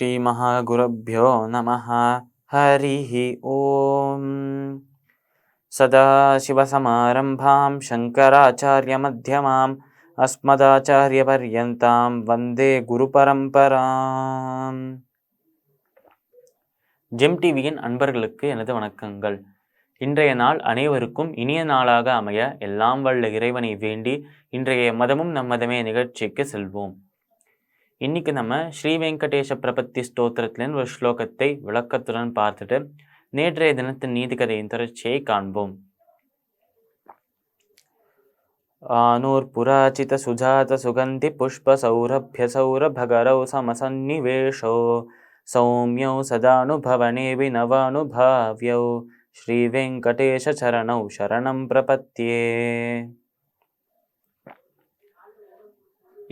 श्रीमहागुरुभ्यो नमः। हरिः ओम्। सदाशिवसमारम्भां शङ्कराचार्यमध्यमाम् अस्मदाचार्यपर्यन्तां वन्दे குருபரம்பராம். ஜெம் டிவியின் அன்பர்களுக்கு எனது வணக்கங்கள். இன்றைய நாள் அனைவருக்கும் இனிய நாளாக அமைய எல்லாம் வல்ல இறைவனை வேண்டி இன்றைய மதமும் நம்மதமே நிகழ்ச்சிக்கு செல்வோம். இன்னைக்கு நம்ம ஸ்ரீ வெங்கடேஷ பிரபத்தி ஸ்தோத்திரத்திலின் ஒரு ஸ்லோகத்தை விளக்கத்துடன் பார்த்துட்டு நேற்றைய தினத்தின் நீதிக்கதையின் தொடர்ச்சியை காண்போம். ஆனூர் புராச்சித சுஜாத சுகந்தி புஷ்ப சௌரபிய சௌரபகரௌ சமசன்னிவேஷோ சௌமியௌ சதானுபவனே வினவானுபாவ்யௌ ஸ்ரீ வெங்கடேஷ சரணௌ சரணம் பிரபத்யே.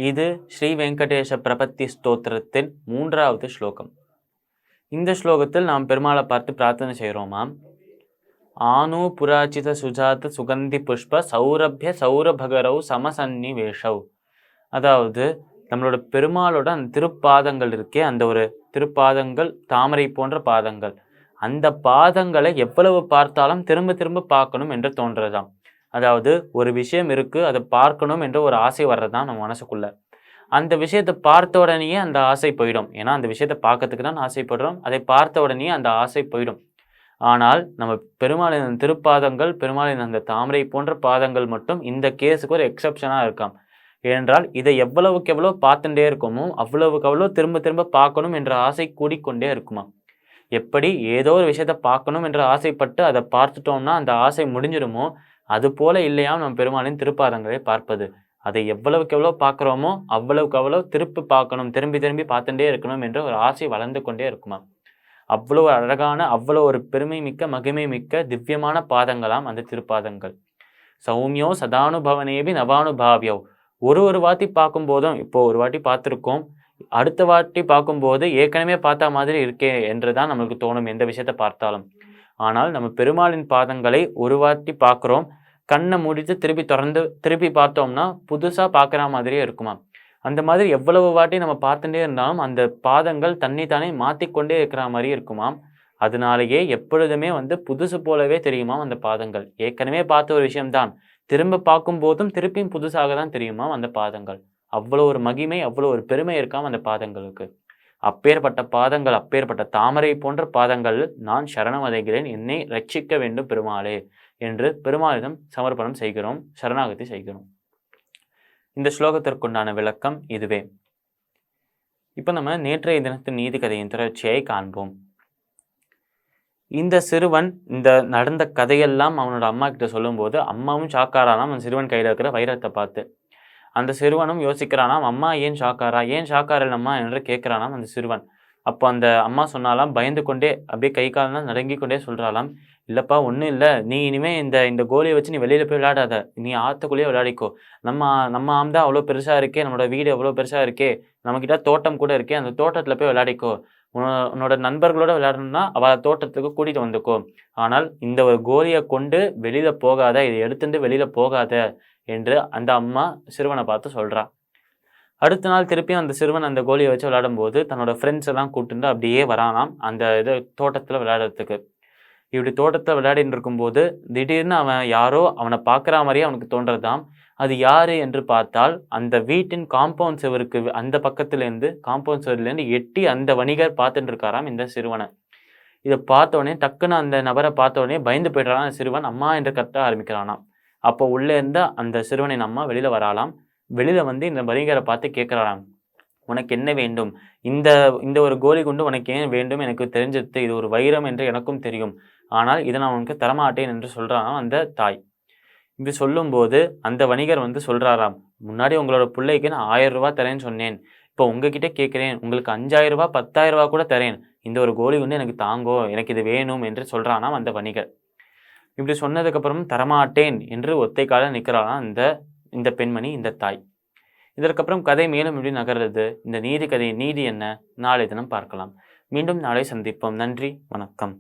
இது ஸ்ரீ வெங்கடேஷ பிரபத்தி ஸ்தோத்திரத்தின் 3வது ஸ்லோகம். இந்த ஸ்லோகத்தில் நாம் பெருமாளை பார்த்து பிரார்த்தனை செய்கிறோமாம். ஆனு புராச்சித சுஜாத சுகந்தி புஷ்ப சௌரபிய சௌரபகரௌ சமசன்னிவேஷவ். அதாவது நம்மளோட பெருமாளோட அந்த திருப்பாதங்கள் இருக்கே, அந்த ஒரு திருப்பாதங்கள் தாமரை போன்ற பாதங்கள், அந்த பாதங்களை எவ்வளவு பார்த்தாலும் திரும்ப திரும்ப பார்க்கணும் என்று தோன்றதாம். அதாவது ஒரு விஷயம் இருக்குது, அதை பார்க்கணும் என்ற ஒரு ஆசை வர்றதுதான் நம்ம மனசுக்குள்ள. அந்த விஷயத்தை பார்த்த உடனேயே அந்த ஆசை போயிடும். ஏன்னா அந்த விஷயத்தை பார்க்கறதுக்கு தான் ஆசைப்படுறோம், அதை பார்த்த உடனேயே அந்த ஆசை போயிடும். ஆனால் நம்ம பெருமாளின் திருப்பாதங்கள், பெருமாளின் அந்த தாமரை போன்ற பாதங்கள் மட்டும் இந்த கேஸுக்கு ஒரு எக்ஸப்ஷனாக இருக்காம். ஏனென்றால் இதை எவ்வளவுக்கு எவ்வளோ பார்த்துட்டே இருக்குமோ அவ்வளவுக்கு அவ்வளோ திரும்ப திரும்ப பார்க்கணும் என்ற ஆசை கூடிக்கொண்டே இருக்குமா. எப்படி ஏதோ ஒரு விஷயத்தை பார்க்கணும் என்ற ஆசைப்பட்டு அதை பார்த்துட்டோம்னா அந்த ஆசை முடிஞ்சிடுமோ, அது போல இல்லையா நம்ம பெருமாளின் திருப்பாதங்களை பார்ப்பது. அதை எவ்வளவுக்கு எவ்வளோ பார்க்குறோமோ அவ்வளவுக்கு அவ்வளோ திருப்பி பார்க்கணும், திரும்பி திரும்பி பார்த்துட்டே இருக்கணும் என்ற ஒரு ஆசை வளர்ந்து கொண்டே இருக்குமா. அவ்வளோ அழகான, அவ்வளோ ஒரு பெருமை மிக்க, மகிமை மிக்க, திவ்யமான பாதங்களாம் அந்த திருப்பாதங்கள். சௌமியோ சதானுபவனேபி நவானுபாவியோ. ஒரு வாட்டி பார்க்கும்போதும், இப்போ ஒரு வாட்டி பார்த்துருக்கோம், அடுத்த வாட்டி பார்க்கும்போது ஏற்கனவே பார்த்த மாதிரி இருக்கே என்று தான் நம்மளுக்கு தோணும் எந்த விஷயத்தை பார்த்தாலும். ஆனால் நம்ம பெருமாளின் பாதங்களை ஒரு வாட்டி பார்க்குறோம், கண்ணை மூடிட்டு திருப்பி பார்த்தோம்னா புதுசாக பார்க்குற மாதிரியே இருக்குமா. அந்த மாதிரி எவ்வளவு வாட்டி நம்ம பார்த்துட்டே இருந்தாலும் அந்த பாதங்கள் தன்னைத்தானே மாற்றிக்கொண்டே இருக்கிற மாதிரி இருக்குமாம். அதனாலேயே எப்பொழுதுமே புதுசு போலவே தெரியுமாம் அந்த பாதங்கள். ஏற்கனவே பார்த்த ஒரு விஷயம்தான் திரும்ப பார்க்கும் போதும் திருப்பியும் புதுசாக தான் தெரியுமாம் அந்த பாதங்கள். அவ்வளோ ஒரு மகிமை, அவ்வளோ ஒரு பெருமை இருக்காம் அந்த பாதங்களுக்கு. அப்பேற்பட்ட பாதங்கள், அப்பேற்பட்ட தாமரை போன்ற பாதங்கள் நான் சரணம் அடைகிறேன், என்னை ரட்சிக்க வேண்டும் பெருமாளே என்று பெருமாளிடம் சமர்ப்பணம் செய்கிறோம், சரணாகதி செய்கிறோம். இந்த ஸ்லோகத்திற்குண்டான விளக்கம் இதுவே. இப்போ நம்ம நேற்றைய தினத்தின் நீதிக்கதையின் தொடர்ச்சியை காண்போம். இந்த சிறுவன் இந்த நடந்த கதையெல்லாம் அவனோட அம்மா கிட்ட சொல்லும்போது அம்மாவும் ஷாக்காரானாம் அந்த சிறுவன் கையில் இருக்கிற வைரத்தை பார்த்து. அந்த சிறுவனும் யோசிக்கிறானாம், அம்மா ஏன் ஷாக்காரா என்று கேட்குறானாம் அந்த சிறுவன். அப்போ அந்த அம்மா சொன்னாலாம், பயந்து கொண்டே அப்படியே கை காலெல்லாம் நடுங்கி கொண்டே சொல்கிறாளாம், இல்லைப்பா ஒன்றும் இல்லை, நீ இனிமேல் இந்த கோலியை வச்சு நீ வெளியில் போய் விளையாடாத, நீ ஆற்றுக்குள்ளேயே விளையாடிக்கோ. நம்ம ஆம்தான் அவ்வளோ பெருசாக இருக்கே, நம்மளோட வீடு எவ்வளோ பெருசாக இருக்கே, நம்மக்கிட்ட தோட்டம் கூட இருக்கே, அந்த தோட்டத்தில் போய் விளையாடிக்கோ. உன்னோட நண்பர்களோட விளையாடணும்னா அவளை தோட்டத்துக்கு கூட்டிகிட்டு வந்துக்கோ. ஆனால் இந்த ஒரு கோலியை கொண்டு வெளியில் போகாத, இதை எடுத்துட்டு வெளியில் போகாத என்று அந்த அம்மா சிறுவனை பார்த்து சொல்கிறா. அடுத்த நாள் திருப்பியும் அந்த சிறுவன் அந்த கோலியை வச்சு விளையாடும் போது தன்னோட ஃப்ரெண்ட்ஸ் எல்லாம் கூப்பிட்டு அப்படியே வரானாம் அந்த தோட்டத்தில் விளையாடுறதுக்கு. இப்படி தோட்டத்தில் விளையாடிட்டு இருக்கும்போது திடீர்னு அவன் யாரோ அவனை பார்க்குற மாதிரியே அவனுக்கு தோன்றதாம். அது யாரு என்று பார்த்தால் அந்த வீட்டின் காம்பவுண்ட் சுவருக்கு அந்த காம்பவுண்ட் சுவர்லேருந்து எட்டி அந்த வணிகர் பார்த்துட்டு இருக்காராம் இந்த சிறுவனை. இதை பார்த்தோடனே டக்குன்னு அந்த நபரை பார்த்தோடனே பயந்து போய்ட்றான் அந்த சிறுவன். அம்மா என்று கத்த ஆரம்பிக்கிறானாம். அப்போ உள்ளே இருந்த அந்த சிறுவனின் அம்மா வெளியில் வராலாம். வெளியில் இந்த வணிகரை பார்த்து கேட்குறாராம், உனக்கு என்ன வேண்டும், இந்த ஒரு கோலி குண்டு உனக்கு ஏன் வேண்டும், எனக்கு தெரிஞ்சிருது, இது ஒரு வைரம் என்று எனக்கும் தெரியும், ஆனால் இதை நான் உனக்கு தரமாட்டேன் என்று சொல்கிறாராம் அந்த தாய். இப்படி சொல்லும்போது அந்த வணிகர் சொல்கிறாராம், முன்னாடி உங்களோட பிள்ளைக்கு நான் 1000 ரூபா தரேன்னு சொன்னேன், இப்போ உங்ககிட்ட கேட்குறேன், உங்களுக்கு 5000 ரூபா 10,000 ரூபா கூட தரேன், இந்த ஒரு கோலி குண்டு எனக்கு தாங்கோ, எனக்கு இது வேணும் என்று சொல்கிறானாம் அந்த வணிகர். இப்படி சொன்னதுக்கப்புறம் தரமாட்டேன் என்று ஒத்தை கால நிற்கிறாளாம் இந்த பெண்மணி, இந்த தாய். இதற்கப்புறம் கதை மேலும் எப்படி நகர்றது, இந்த நீதி கதையின் நீதி என்ன, நாளை தினம் பார்க்கலாம். மீண்டும் நாளை சந்திப்போம். நன்றி, வணக்கம்.